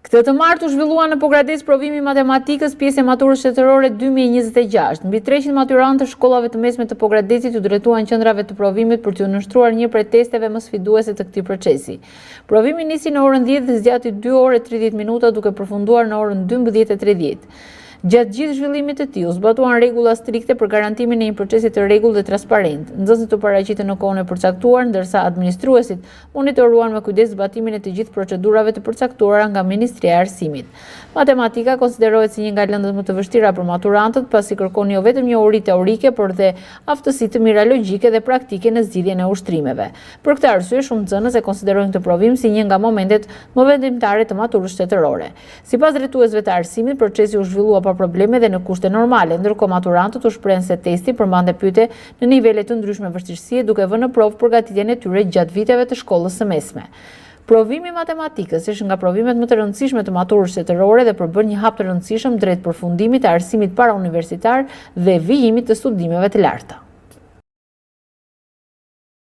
Këtë të martë u zhvillua në Pogradec provimi matematikës pjesë e maturës shtetërore 2026. Mbi 300 maturantë të shkollave të mesme të Pogradecit u drejtuan qendrave të provimit për t'u nënshtruar një prej testeve më sfiduese të këtij procesi. Provimi nisi në orën 10 dhe zgjati 2 orë e 30 minuta duke përfunduar në orën 12:30. Gjatë gjithë zhvillimit të tij u zbatuan rregulla strikte për garantimin e një procesi të rregullt dhe transparent. Nxënësit u paraqitën në kohën e përcaktuar, ndërsa administruesit monitoruan me kujdes zbatimin e të gjithë procedurave të përcaktuara nga Ministria e Arsimit. Matematika konsiderohet si një nga lëndët më të vështira për maturantët, pasi kërkon jo vetëm njohuri teorike, por dhe aftësi të mira logjike dhe praktike në zgjidhjen e ushtrimeve. Për këtë arsye, shumë nxënës e konsiderojnë këtë provim si një nga momentet më vendimtare të maturës shtetërore. Sipas drejtuesve të arsimit, procesi u zhvillua pa probleme dhe në kushte normale, ndërkohë maturantët u shprehen se testi përmande pyetje në nivele të ndryshme vështirësie, duke vënë në provë përgatitjen e tyre gjatë viteve të shkollës së mesme. Provimi i matematikës është nga provimet më të rëndësishme të maturës shtetërore dhe përbën një hap të rëndësishëm drejt përfundimit të arsimit parauniversitar dhe vijimit të studimeve të larta.